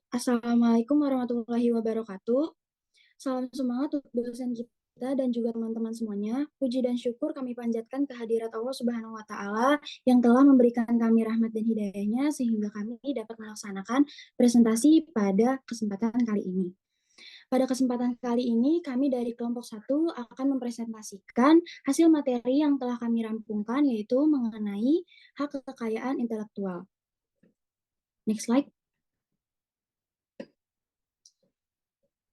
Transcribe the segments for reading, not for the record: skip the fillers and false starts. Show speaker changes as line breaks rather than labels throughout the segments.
Assalamualaikum warahmatullahi wabarakatuh. Salam semangat untuk dosen kita dan juga teman-teman semuanya. Puji dan syukur kami panjatkan kehadirat Allah Subhanahu wa Ta'ala yang telah memberikan kami rahmat dan hidayahnya sehingga kami dapat melaksanakan presentasi pada kesempatan kali ini. Pada kesempatan kali ini, kami dari kelompok 1 akan mempresentasikan hasil materi yang telah kami rampungkan, yaitu mengenai hak kekayaan intelektual. Next slide.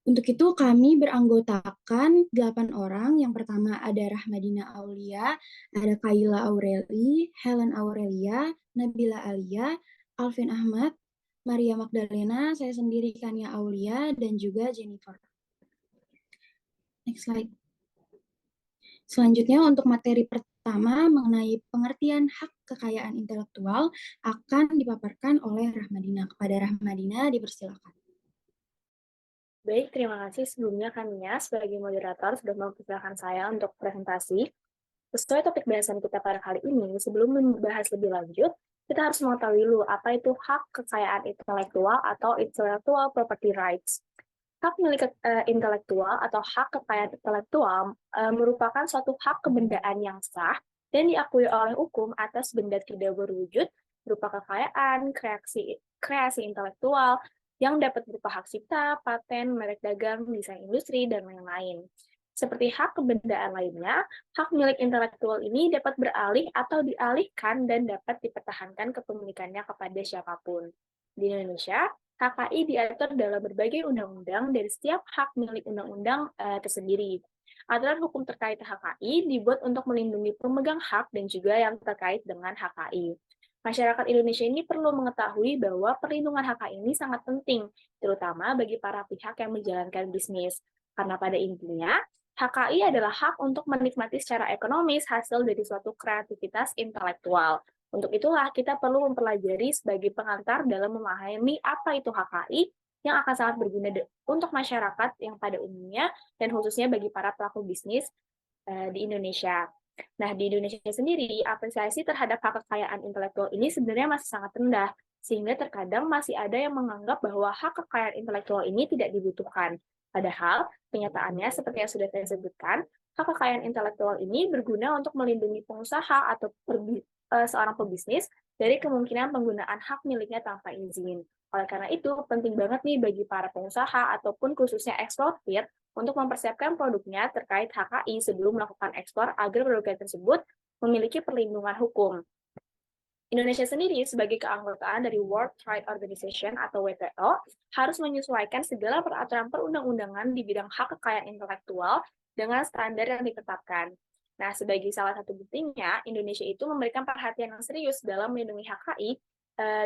Untuk itu kami beranggotakan 8 orang. Yang pertama ada Rahmadina Aulia, ada Kayla Aureli, Helen Aurelia, Nabila Alia, Alvin Ahmad, Maria Magdalena, saya sendiri Kania Aulia, dan juga Jennifer. Next slide. Selanjutnya untuk materi pertama mengenai pengertian hak kekayaan intelektual akan dipaparkan oleh Rahmadina. Kepada Rahmadina dipersilakan.
Baik, terima kasih sebelumnya Kania sebagai moderator sudah mempersilahkan saya untuk presentasi. Sesuai topik bahasan kita pada kali ini, sebelum membahas lebih lanjut, kita harus mengetahui dulu apa itu hak kekayaan intelektual atau intellectual property rights. Hak milik intelektual atau hak kekayaan intelektual merupakan suatu hak kebendaan yang sah dan diakui oleh hukum atas benda tidak berwujud berupa kekayaan, kreasi intelektual, yang dapat berupa hak cipta, paten, merek dagang, desain industri, dan lain-lain. Seperti hak kebendaan lainnya, hak milik intelektual ini dapat beralih atau dialihkan dan dapat dipertahankan kepemilikannya kepada siapapun. Di Indonesia, HKI diatur dalam berbagai undang-undang dari setiap hak milik undang-undang tersendiri. Aturan hukum terkait HKI dibuat untuk melindungi pemegang hak dan juga yang terkait dengan HKI. Masyarakat Indonesia ini perlu mengetahui bahwa perlindungan HKI ini sangat penting, terutama bagi para pihak yang menjalankan bisnis. Karena pada intinya, HKI adalah hak untuk menikmati secara ekonomis hasil dari suatu kreativitas intelektual. Untuk itulah kita perlu mempelajari sebagai pengantar dalam memahami apa itu HKI yang akan sangat berguna untuk masyarakat yang pada umumnya dan khususnya bagi para pelaku bisnis di Indonesia. Nah, di Indonesia sendiri, apresiasi terhadap hak kekayaan intelektual ini sebenarnya masih sangat rendah, sehingga terkadang masih ada yang menganggap bahwa hak kekayaan intelektual ini tidak dibutuhkan. Padahal, kenyataannya seperti yang sudah saya sebutkan, hak kekayaan intelektual ini berguna untuk melindungi pengusaha atau seorang pebisnis dari kemungkinan penggunaan hak miliknya tanpa izin. Oleh karena itu, penting banget nih bagi para pengusaha ataupun khususnya eksportir untuk mempersiapkan produknya terkait HKI sebelum melakukan ekspor agar produk tersebut memiliki perlindungan hukum. Indonesia sendiri sebagai keanggotaan dari World Trade Organization atau WTO harus menyesuaikan segala peraturan perundang-undangan di bidang hak kekayaan intelektual dengan standar yang ditetapkan. Nah, sebagai salah satu buktinya, Indonesia itu memberikan perhatian yang serius dalam melindungi HKI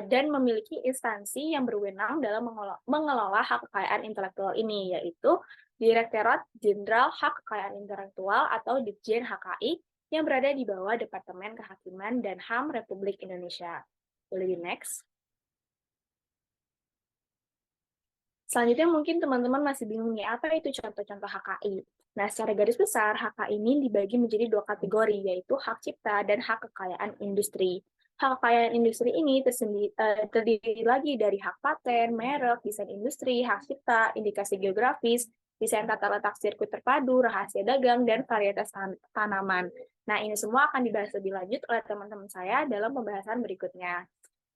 dan memiliki instansi yang berwenang dalam mengelola hak kekayaan intelektual ini, yaitu Direktorat Jenderal Hak Kekayaan Intelektual atau Ditjen HKI yang berada di bawah Departemen Kehakiman dan HAM Republik Indonesia. Boleh di next. Selanjutnya mungkin teman-teman masih bingung nih, apa itu contoh-contoh HKI? Nah, secara garis besar, HKI ini dibagi menjadi dua kategori, yaitu hak cipta dan hak kekayaan industri. Hak kekayaan industri ini terdiri lagi dari hak paten, merek, desain industri, hak cipta, indikasi geografis, desain tata letak sirkuit terpadu, rahasia dagang, dan varietas tanaman. Nah, ini semua akan dibahas lebih lanjut oleh teman-teman saya dalam pembahasan berikutnya.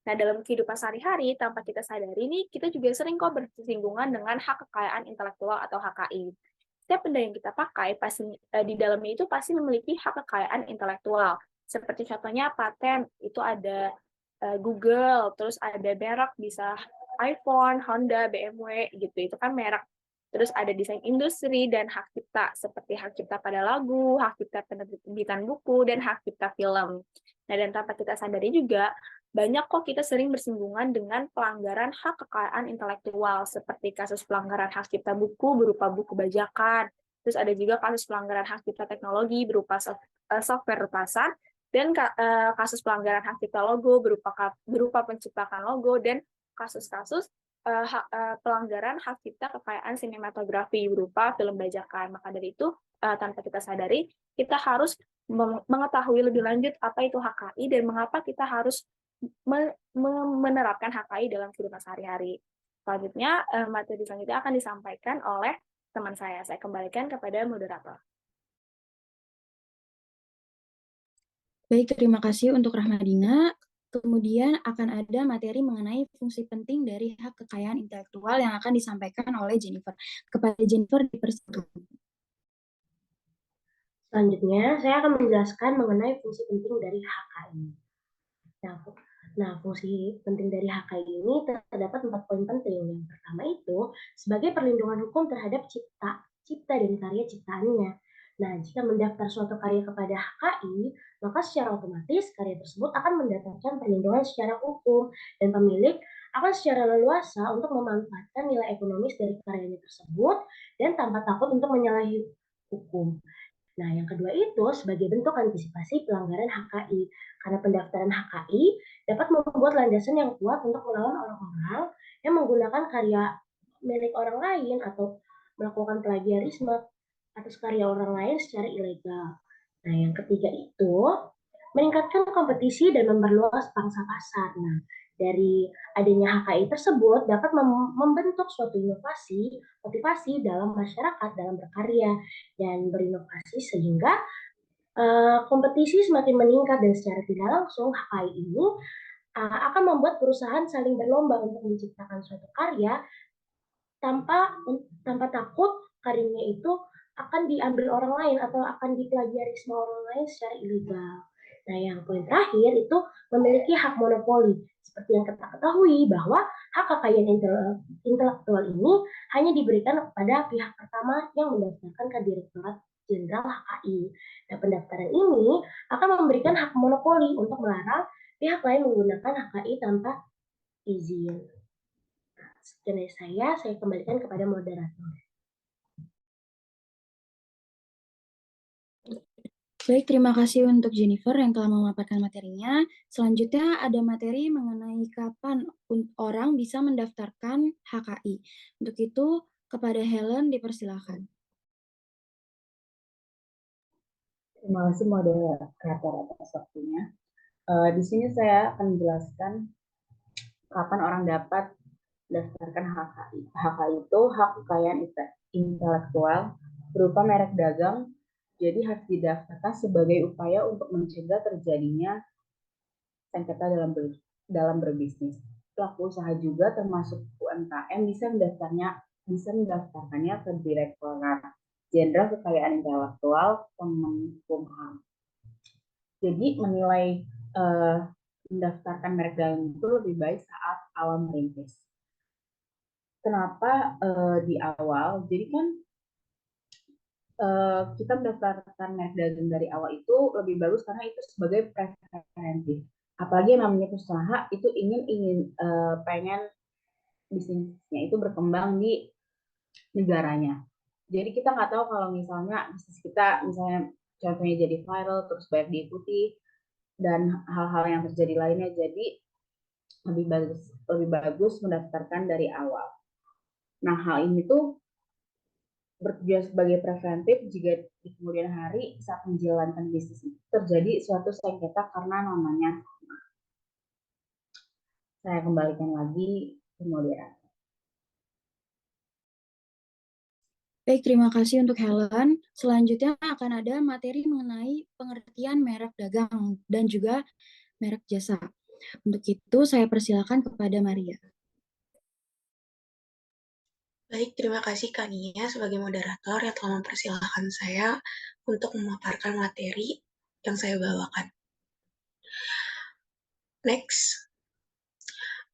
Nah, dalam kehidupan sehari-hari, tanpa kita sadari nih, kita juga sering kok bersinggungan dengan hak kekayaan intelektual atau HKI. Setiap benda yang kita pakai, pasti di dalamnya itu pasti memiliki hak kekayaan intelektual. Seperti contohnya paten, itu ada Google, terus ada merek, bisa iPhone, Honda, BMW, gitu. Itu kan merek. Terus ada desain industri dan hak cipta, seperti hak cipta pada lagu, hak cipta penerbitan buku, dan hak cipta film. Nah, dan tanpa kita sadari juga, banyak kok kita sering bersinggungan dengan pelanggaran hak kekayaan intelektual, seperti kasus pelanggaran hak cipta buku berupa buku bajakan, terus ada juga kasus pelanggaran hak cipta teknologi berupa software retasan, dan kasus pelanggaran hak cipta logo berupa penciptakan logo, dan kasus-kasus pelanggaran hak cipta kekayaan sinematografi berupa film bajakan. Maka dari itu, tanpa kita sadari, kita harus mengetahui lebih lanjut apa itu HKI dan mengapa kita harus menerapkan HKI dalam kehidupan sehari-hari. Selanjutnya, materi selanjutnya akan disampaikan oleh teman saya. Saya kembalikan kepada moderator.
Baik, terima kasih untuk Rahmadina. Kemudian akan ada materi mengenai fungsi penting dari hak kekayaan intelektual yang akan disampaikan oleh Jennifer. Kepada Jennifer dipersilakan.
Selanjutnya, saya akan menjelaskan mengenai fungsi penting dari HKI. Nah, fungsi penting dari HKI ini terdapat 4 poin penting. Yang pertama itu sebagai perlindungan hukum terhadap cipta dan karya ciptaannya. Nah, jika mendaftar suatu karya kepada HKI, maka secara otomatis karya tersebut akan mendapatkan perlindungan secara hukum dan pemilik akan secara leluasa untuk memanfaatkan nilai ekonomis dari karyanya tersebut dan tanpa takut untuk menyalahi hukum. Nah, yang kedua itu sebagai bentuk antisipasi pelanggaran HKI. Karena pendaftaran HKI dapat membuat landasan yang kuat untuk melawan orang-orang yang menggunakan karya milik orang lain atau melakukan plagiarisme atas karya orang lain secara ilegal. Nah, yang ketiga itu meningkatkan kompetisi dan memperluas pangsa pasar. Nah, dari adanya HKI tersebut dapat membentuk suatu motivasi dalam masyarakat dalam berkarya dan berinovasi sehingga kompetisi semakin meningkat dan secara tidak langsung HKI ini akan membuat perusahaan saling berlomba untuk menciptakan suatu karya tanpa tanpa takut karyanya itu akan diambil orang lain atau akan diplagiarisme orang lain secara ilegal. Nah, yang poin terakhir itu memiliki hak monopoli. Seperti yang kita ketahui bahwa hak kekayaan intelektual ini hanya diberikan kepada pihak pertama yang mendaftarkan ke Direktorat Jenderal HKI. Nah, pendaftaran ini akan memberikan hak monopoli untuk melarang pihak lain menggunakan HKI tanpa izin. Sekian dari saya kembalikan kepada moderator.
Baik, terima kasih untuk Jennifer yang telah memaparkan materinya. Selanjutnya ada materi mengenai kapan orang bisa mendaftarkan HKI. Untuk itu, kepada Helen dipersilakan.
Terima kasih moderator atas waktunya. Di sini saya akan menjelaskan kapan orang dapat mendaftarkan HKI. HKI itu hak kekayaan intelektual berupa merek dagang, jadi harus didaftarkan sebagai upaya untuk mencegah terjadinya sengketa dalam berbisnis. Pelaku usaha juga termasuk UMKM bisa mendaftarkannya ke Direktorat Jenderal Kekayaan Intelektual Kemenkumham. Jadi menilai mendaftarkan merek dagang itu lebih baik saat awal merintis. Kenapa di awal? Jadi kan kita mendaftarkan merek dagang dari awal itu lebih bagus karena itu sebagai preventif. Apalagi yang namanya usaha itu pengen bisnisnya itu berkembang di negaranya. Jadi kita nggak tahu kalau misalnya bisnis kita misalnya contohnya jadi viral terus banyak diikuti dan hal-hal yang terjadi lainnya, jadi lebih bagus mendaftarkan dari awal. Nah, hal ini tuh bertujuan sebagai preventif jika di kemudian hari saat menjalankan bisnis itu terjadi suatu sengketa karena namanya. Saya kembalikan lagi ke moderator.
Baik, terima kasih untuk Helen. Selanjutnya akan ada materi mengenai pengertian merek dagang dan juga merek jasa. Untuk itu, saya persilakan kepada Maria.
Baik, terima kasih Kak Nia sebagai moderator yang telah mempersilahkan saya untuk memaparkan materi yang saya bawakan. Next.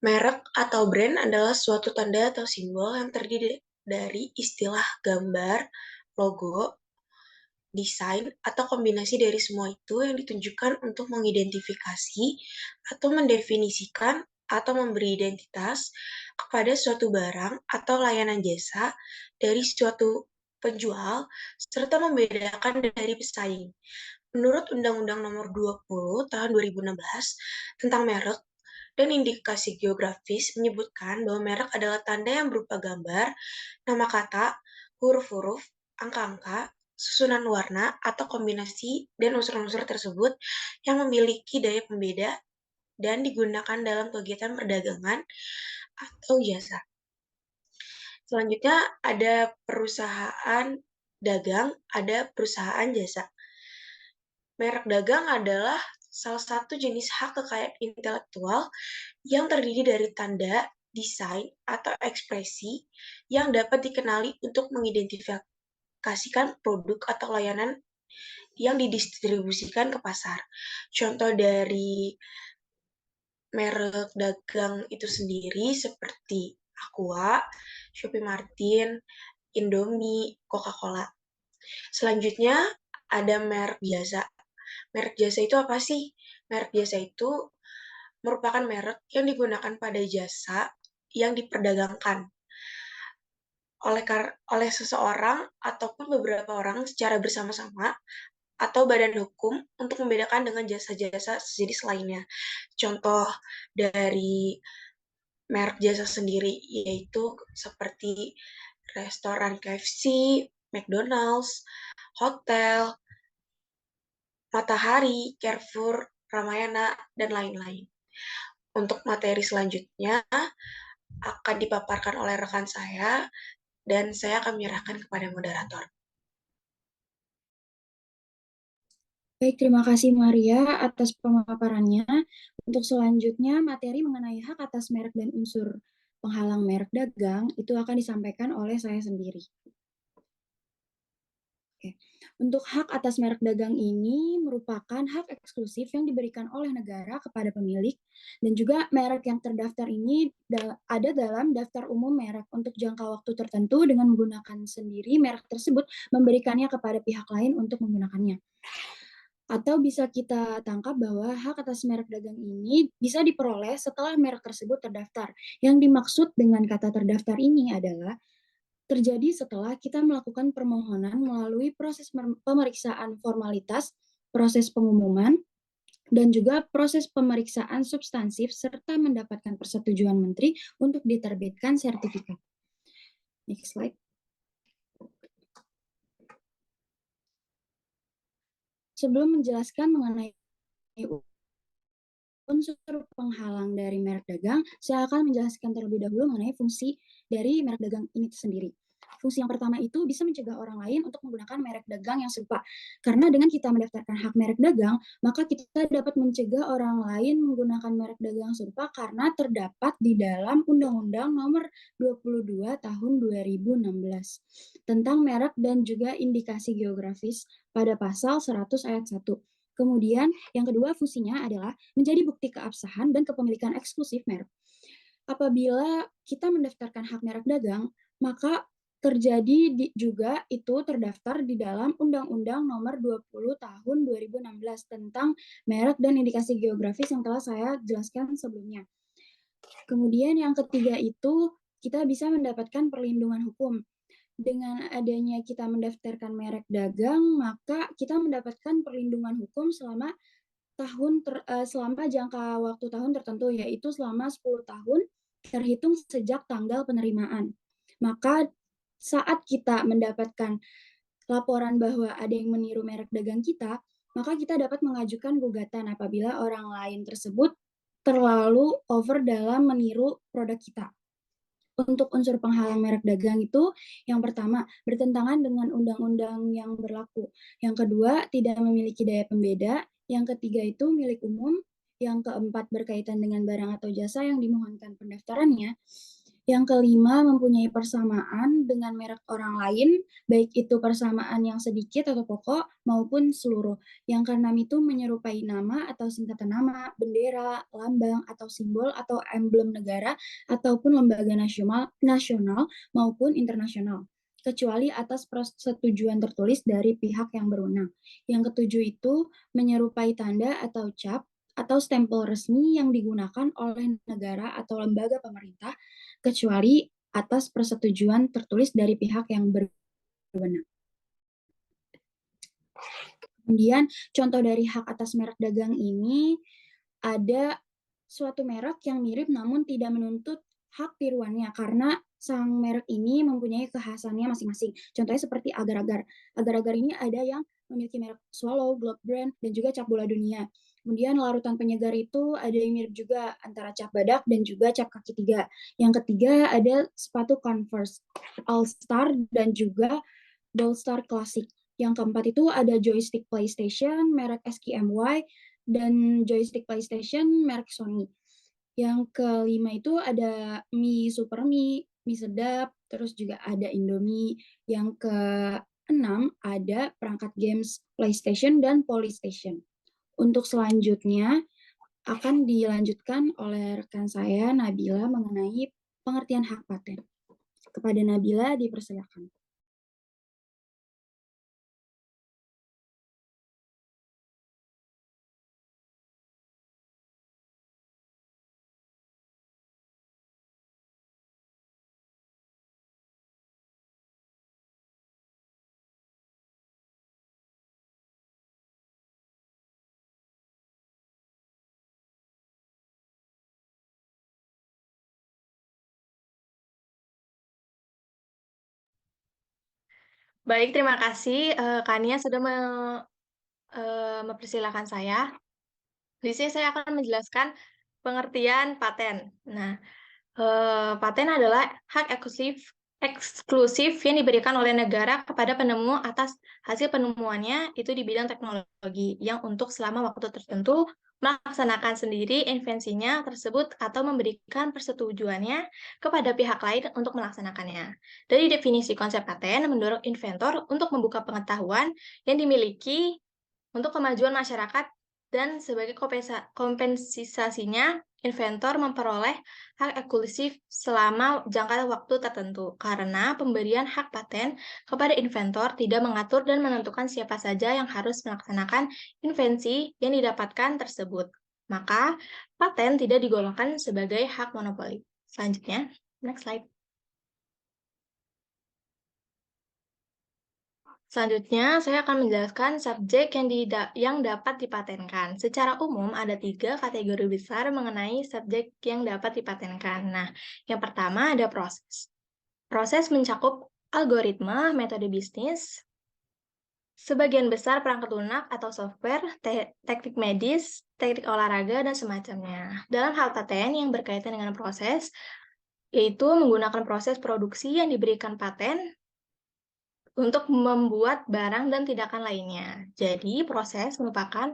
Merek atau brand adalah suatu tanda atau simbol yang terdiri dari istilah gambar, logo, desain, atau kombinasi dari semua itu yang ditunjukkan untuk mengidentifikasi atau mendefinisikan atau memberi identitas kepada suatu barang atau layanan jasa dari suatu penjual, serta membedakan dari pesaing. Menurut Undang-Undang Nomor 20 Tahun 2016 tentang merek dan indikasi geografis menyebutkan bahwa merek adalah tanda yang berupa gambar, nama kata, huruf-huruf, angka-angka, susunan warna, atau kombinasi dan unsur-unsur tersebut yang memiliki daya pembeda dan digunakan dalam kegiatan perdagangan atau jasa. Selanjutnya ada perusahaan dagang, ada perusahaan jasa. Merek dagang adalah salah satu jenis hak kekayaan intelektual yang terdiri dari tanda, desain, atau ekspresi yang dapat dikenali untuk mengidentifikasikan produk atau layanan yang didistribusikan ke pasar. Contoh dari merek dagang itu sendiri seperti Aqua, Shopee Martin, Indomie, Coca-Cola. Selanjutnya ada merek jasa. Merek jasa itu apa sih? Merek jasa itu merupakan merek yang digunakan pada jasa yang diperdagangkan oleh seseorang ataupun beberapa orang secara bersama-sama atau badan hukum untuk membedakan dengan jasa-jasa sejenis lainnya. Contoh dari merek jasa sendiri yaitu seperti restoran KFC, McDonald's, hotel, Matahari, Carrefour, Ramayana, dan lain-lain. Untuk materi selanjutnya akan dipaparkan oleh rekan saya dan saya akan menyerahkan kepada moderator.
Baik, terima kasih Maria atas pemaparannya. Untuk selanjutnya, materi mengenai hak atas merek dan unsur penghalang merek dagang itu akan disampaikan oleh saya sendiri. Oke. Untuk hak atas merek dagang ini merupakan hak eksklusif yang diberikan oleh negara kepada pemilik, dan juga merek yang terdaftar ini ada dalam daftar umum merek untuk jangka waktu tertentu dengan menggunakan sendiri merek tersebut, memberikannya kepada pihak lain untuk menggunakannya. Atau bisa kita tangkap bahwa hak atas merek dagang ini bisa diperoleh setelah merek tersebut terdaftar. Yang dimaksud dengan kata terdaftar ini adalah terjadi setelah kita melakukan permohonan melalui proses pemeriksaan formalitas, proses pengumuman, dan juga proses pemeriksaan substansif serta mendapatkan persetujuan menteri untuk diterbitkan sertifikat. Next slide. Sebelum menjelaskan mengenai unsur penghalang dari merek dagang, saya akan menjelaskan terlebih dahulu mengenai fungsi dari merek dagang ini sendiri. Fungsi yang pertama itu bisa mencegah orang lain untuk menggunakan merek dagang yang serupa. Karena dengan kita mendaftarkan hak merek dagang, maka kita dapat mencegah orang lain menggunakan merek dagang serupa karena terdapat di dalam Undang-Undang Nomor 22 Tahun 2016 tentang merek dan juga indikasi geografis pada pasal 100 ayat 1. Kemudian yang kedua fungsinya adalah menjadi bukti keabsahan dan kepemilikan eksklusif merek. Apabila kita mendaftarkan hak merek dagang, maka terjadi juga itu terdaftar di dalam Undang-Undang Nomor 20 Tahun 2016 tentang merek dan indikasi geografis yang telah saya jelaskan sebelumnya. Kemudian yang ketiga itu kita bisa mendapatkan perlindungan hukum. Dengan adanya kita mendaftarkan merek dagang, maka kita mendapatkan perlindungan hukum selama selama jangka waktu tahun tertentu, yaitu selama 10 tahun terhitung sejak tanggal penerimaan. Maka saat kita mendapatkan laporan bahwa ada yang meniru merek dagang kita, maka kita dapat mengajukan gugatan apabila orang lain tersebut terlalu over dalam meniru produk kita. Untuk unsur penghalang merek dagang itu, yang pertama, bertentangan dengan undang-undang yang berlaku. Yang kedua, tidak memiliki daya pembeda. Yang ketiga itu milik umum. Yang keempat, berkaitan dengan barang atau jasa yang dimohonkan pendaftarannya. Yang kelima, mempunyai persamaan dengan merek orang lain, baik itu persamaan yang sedikit atau pokok maupun seluruh. Yang keenam itu menyerupai nama atau singkatan nama, bendera, lambang, atau simbol atau emblem negara, ataupun lembaga nasional maupun internasional, kecuali atas persetujuan tertulis dari pihak yang berwenang. Yang ketujuh itu menyerupai tanda atau cap atau stempel resmi yang digunakan oleh negara atau lembaga pemerintah, kecuali atas persetujuan tertulis dari pihak yang berwenang. Kemudian contoh dari hak atas merek dagang ini ada suatu merek yang mirip namun tidak menuntut hak tiruannya karena sang merek ini mempunyai kekhasannya masing-masing. Contohnya seperti agar-agar. Agar-agar ini ada yang memiliki merek Swallow, Globe Brand, dan juga cap bola dunia. Kemudian larutan penyegar itu ada yang mirip juga antara cap badak dan juga cap kaki 3. Yang ketiga ada sepatu Converse All Star dan juga All Star Classic. Yang keempat itu ada joystick PlayStation merek SKMY dan joystick PlayStation merek Sony. Yang kelima itu ada mie super mie sedap, terus juga ada Indomie. Yang keenam ada perangkat games PlayStation dan Polystation. Untuk selanjutnya akan dilanjutkan oleh rekan saya Nabila mengenai pengertian hak paten. Kepada Nabila dipersilakan.
Baik, terima kasih Kania sudah mempersilahkan saya. Di sini saya akan menjelaskan pengertian paten. Nah, paten adalah hak eksklusif yang diberikan oleh negara kepada penemu atas hasil penemuannya itu di bidang teknologi yang untuk selama waktu tertentu melaksanakan sendiri invensinya tersebut atau memberikan persetujuannya kepada pihak lain untuk melaksanakannya. Dari definisi konsep paten mendorong inventor untuk membuka pengetahuan yang dimiliki untuk kemajuan masyarakat dan sebagai kompensasinya, inventor memperoleh hak eksklusif selama jangka waktu tertentu. Karena pemberian hak paten kepada inventor tidak mengatur dan menentukan siapa saja yang harus melaksanakan invensi yang didapatkan tersebut. Maka, paten tidak digolongkan sebagai hak monopoli. Selanjutnya, next slide. Selanjutnya, saya akan menjelaskan subjek yang dapat dipatenkan. Secara umum, ada 3 kategori besar mengenai subjek yang dapat dipatenkan. Nah, yang pertama ada proses. Proses mencakup algoritma, metode bisnis, sebagian besar perangkat lunak atau software, teknik medis, teknik olahraga, dan semacamnya. Dalam hal paten yang berkaitan dengan proses, yaitu menggunakan proses produksi yang diberikan paten untuk membuat barang dan tindakan lainnya. Jadi, proses merupakan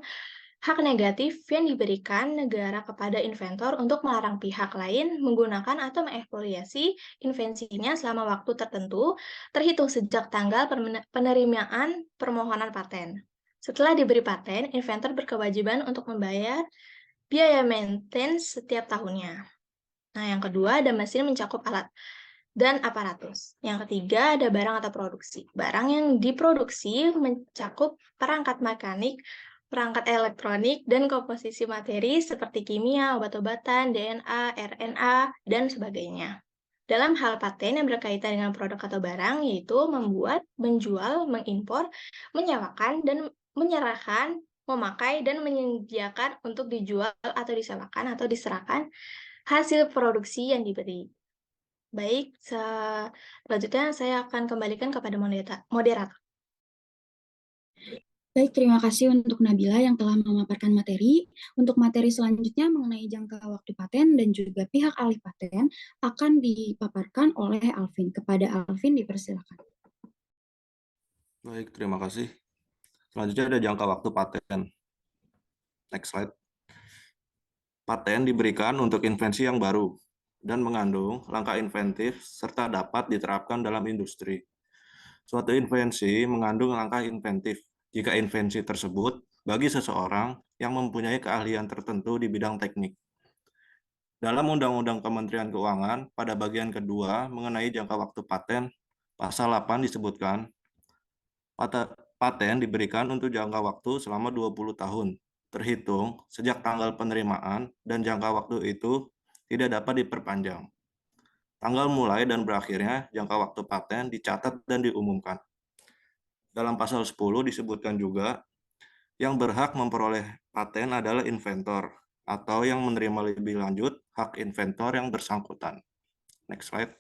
hak negatif yang diberikan negara kepada inventor untuk melarang pihak lain menggunakan atau mengeksplorasi invensinya selama waktu tertentu, terhitung sejak tanggal penerimaan permohonan paten. Setelah diberi paten, inventor berkewajiban untuk membayar biaya maintenance setiap tahunnya. Nah, yang kedua ada mesin mencakup alat dan aparatus. Yang ketiga ada barang atau produksi. Barang yang diproduksi mencakup perangkat mekanik, perangkat elektronik, dan komposisi materi seperti kimia, obat-obatan, DNA, RNA, dan sebagainya. Dalam hal paten yang berkaitan dengan produk atau barang, yaitu membuat, menjual, mengimpor, menyewakan, dan menyerahkan, memakai, dan menyediakan untuk dijual atau disewakan atau diserahkan hasil produksi yang diberi. Baik, selanjutnya saya akan kembalikan kepada moderator.
Baik, terima kasih untuk Nabila yang telah memaparkan materi. Untuk materi selanjutnya mengenai jangka waktu paten dan juga pihak ahli paten akan dipaparkan oleh Alvin. Kepada Alvin dipersilakan.
Baik, terima kasih. Selanjutnya ada jangka waktu paten. Next slide. Paten diberikan untuk invensi yang baru dan mengandung langkah inventif serta dapat diterapkan dalam industri. Suatu invensi mengandung langkah inventif jika invensi tersebut bagi seseorang yang mempunyai keahlian tertentu di bidang teknik. Dalam Undang-Undang Kementerian Keuangan, pada bagian kedua mengenai jangka waktu paten, pasal 8 disebutkan, paten diberikan untuk jangka waktu selama 20 tahun, terhitung sejak tanggal penerimaan dan jangka waktu itu tidak dapat diperpanjang. Tanggal mulai dan berakhirnya jangka waktu paten dicatat dan diumumkan. Dalam pasal 10 disebutkan juga, yang berhak memperoleh paten adalah inventor atau yang menerima lebih lanjut hak inventor yang bersangkutan. Next slide.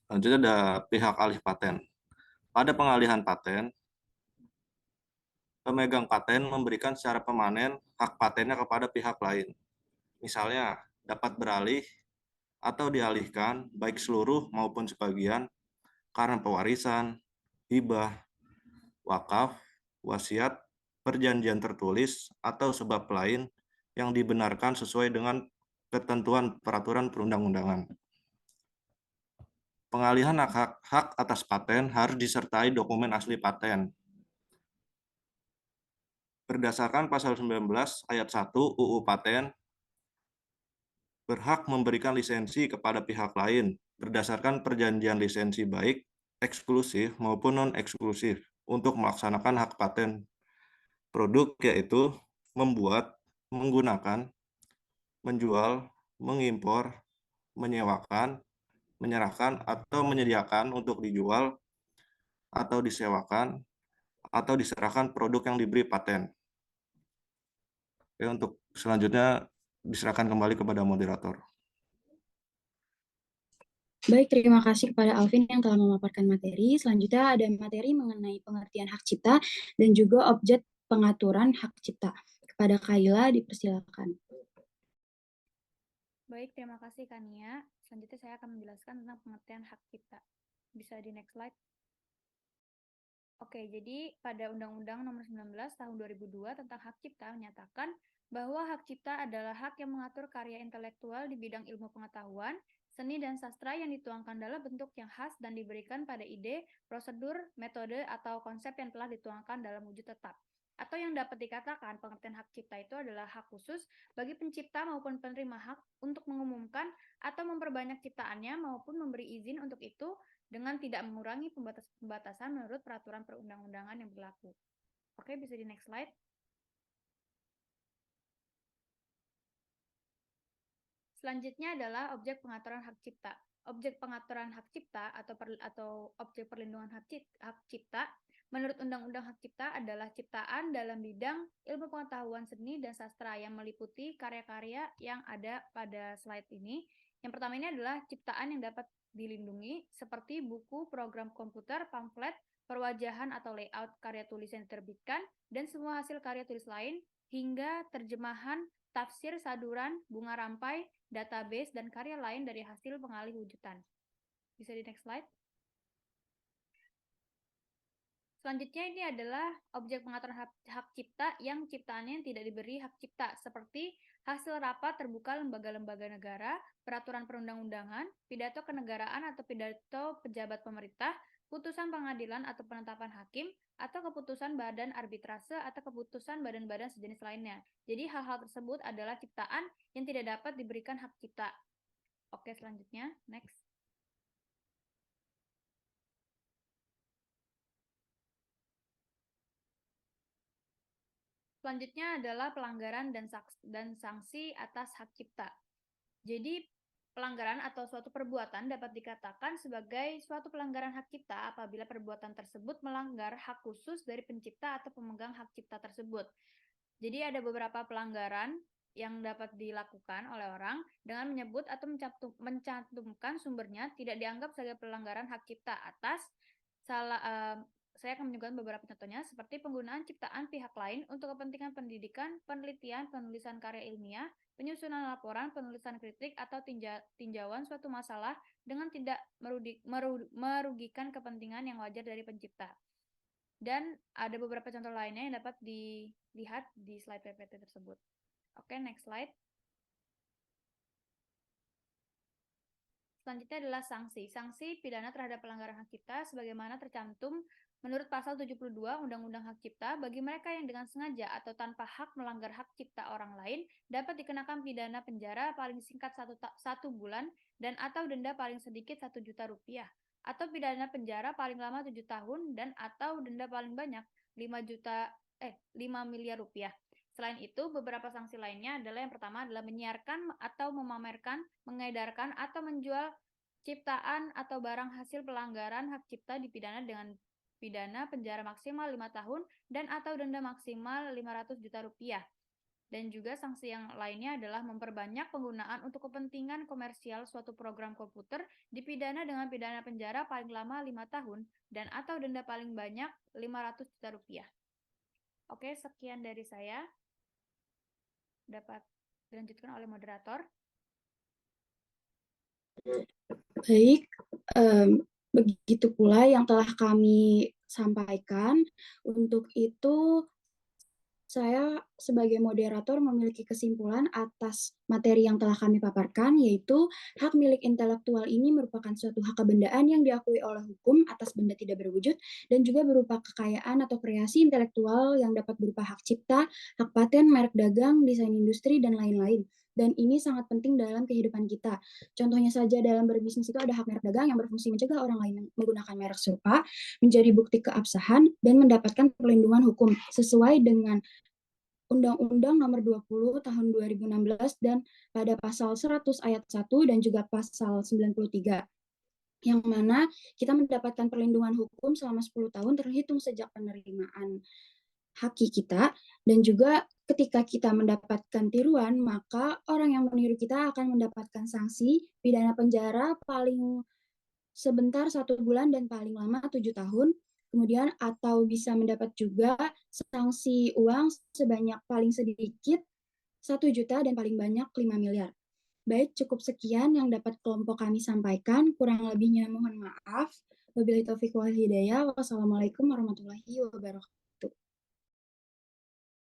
Selanjutnya ada pihak alih paten. Pada pengalihan paten, pemegang paten memberikan secara permanen hak patennya kepada pihak lain. Misalnya, dapat beralih atau dialihkan baik seluruh maupun sebagian karena pewarisan, hibah, wakaf, wasiat, perjanjian tertulis, atau sebab lain yang dibenarkan sesuai dengan ketentuan peraturan perundang-undangan. Pengalihan hak atas paten harus disertai dokumen asli paten. Berdasarkan pasal 19 ayat 1 UU Paten, berhak memberikan lisensi kepada pihak lain berdasarkan perjanjian lisensi baik eksklusif maupun non-eksklusif untuk melaksanakan hak paten produk, yaitu membuat, menggunakan, menjual, mengimpor, menyewakan, menyerahkan, atau menyediakan untuk dijual atau disewakan atau diserahkan produk yang diberi paten. Oke, untuk selanjutnya diserahkan kembali kepada moderator.
Baik, terima kasih kepada Alvin yang telah memaparkan materi. Selanjutnya ada materi mengenai pengertian hak cipta dan juga objek pengaturan hak cipta. Kepada Kaila, dipersilakan.
Baik, terima kasih Kania. Selanjutnya saya akan menjelaskan tentang pengertian hak cipta. Bisa di next slide. Oke, jadi pada Undang-Undang Nomor 19 Tahun 2002 tentang Hak Cipta menyatakan bahwa hak cipta adalah hak yang mengatur karya intelektual di bidang ilmu pengetahuan, seni dan sastra yang dituangkan dalam bentuk yang khas dan diberikan pada ide, prosedur, metode, atau konsep yang telah dituangkan dalam wujud tetap. Atau yang dapat dikatakan pengertian hak cipta itu adalah hak khusus bagi pencipta maupun penerima hak untuk mengumumkan atau memperbanyak ciptaannya maupun memberi izin untuk itu dengan tidak mengurangi pembatasan menurut peraturan perundang-undangan yang berlaku. Oke, bisa di next slide. Selanjutnya adalah objek pengaturan hak cipta. Objek pengaturan hak cipta atau objek perlindungan hak cipta menurut Undang-Undang Hak Cipta adalah ciptaan dalam bidang ilmu pengetahuan seni dan sastra yang meliputi karya-karya yang ada pada slide ini. Yang pertama ini adalah ciptaan yang dapat dilindungi seperti buku, program komputer, pamflet, perwajahan atau layout karya tulis yang diterbitkan, dan semua hasil karya tulis lain, hingga terjemahan, tafsir, saduran, bunga rampai, database, dan karya lain dari hasil pengalih wujudan. Bisa di next slide. Selanjutnya ini adalah objek pengaturan hak cipta yang ciptaannya tidak diberi hak cipta, seperti hasil rapat terbuka lembaga-lembaga negara, peraturan perundang-undangan, pidato kenegaraan atau pidato pejabat pemerintah, putusan pengadilan atau penetapan hakim, atau keputusan badan arbitrase atau keputusan badan-badan sejenis lainnya. Jadi hal-hal tersebut adalah ciptaan yang tidak dapat diberikan hak cipta. Oke, selanjutnya, next. Selanjutnya adalah pelanggaran dan sanksi atas hak cipta. Jadi, pelanggaran atau suatu perbuatan dapat dikatakan sebagai suatu pelanggaran hak cipta apabila perbuatan tersebut melanggar hak khusus dari pencipta atau pemegang hak cipta tersebut. Jadi, ada beberapa pelanggaran yang dapat dilakukan oleh orang dengan menyebut atau mencantumkan sumbernya tidak dianggap sebagai pelanggaran hak cipta atas saya akan menyebutkan beberapa contohnya, seperti penggunaan ciptaan pihak lain untuk kepentingan pendidikan, penelitian, penulisan karya ilmiah, penyusunan laporan, penulisan kritik, atau tinjauan suatu masalah dengan tidak merugikan kepentingan yang wajar dari pencipta. Dan ada beberapa contoh lainnya yang dapat dilihat di slide PPT tersebut. Oke, next slide. Selanjutnya adalah sanksi. Sanksi pidana terhadap pelanggaran hak cipta sebagaimana tercantum menurut pasal 72 Undang-Undang Hak Cipta, bagi mereka yang dengan sengaja atau tanpa hak melanggar hak cipta orang lain dapat dikenakan pidana penjara paling singkat 1 bulan dan atau denda paling sedikit 1 juta rupiah, atau pidana penjara paling lama 7 tahun dan atau denda paling banyak 5 miliar rupiah. Selain itu, beberapa sanksi lainnya adalah yang pertama adalah menyiarkan atau memamerkan, mengedarkan atau menjual ciptaan atau barang hasil pelanggaran hak cipta dipidana dengan pidana penjara maksimal 5 tahun dan atau denda maksimal 500 juta rupiah. Dan juga sanksi yang lainnya adalah memperbanyak penggunaan untuk kepentingan komersial suatu program komputer dipidana dengan pidana penjara paling lama 5 tahun dan atau denda paling banyak 500 juta rupiah. Oke, sekian dari saya. Dapat dilanjutkan oleh moderator.
Baik, begitu pula yang telah kami sampaikan. Untuk itu, saya sebagai moderator memiliki kesimpulan atas materi yang telah kami paparkan, yaitu hak milik intelektual ini merupakan suatu hak kebendaan yang diakui oleh hukum atas benda tidak berwujud dan juga berupa kekayaan atau kreasi intelektual yang dapat berupa hak cipta, hak paten, merek dagang, desain industri, dan lain-lain. Dan ini sangat penting dalam kehidupan kita. Contohnya saja dalam berbisnis itu ada hak merek dagang yang berfungsi mencegah orang lain menggunakan merek serupa, menjadi bukti keabsahan, dan mendapatkan perlindungan hukum sesuai dengan Undang-Undang Nomor 20 Tahun 2016 dan pada pasal 100 ayat 1 dan juga pasal 93, yang mana kita mendapatkan perlindungan hukum selama 10 tahun terhitung sejak penerimaan haki kita, dan juga ketika kita mendapatkan tiruan, maka orang yang meniru kita akan mendapatkan sanksi pidana penjara paling sebentar 1 bulan dan paling lama 7 tahun. Kemudian atau bisa mendapat juga sanksi uang sebanyak paling sedikit 1 juta dan paling banyak 5 miliar. Baik, cukup sekian yang dapat kelompok kami sampaikan. Kurang lebihnya mohon maaf. Wabillahi taufiq wal hidayah. Wassalamualaikum warahmatullahi wabarakatuh.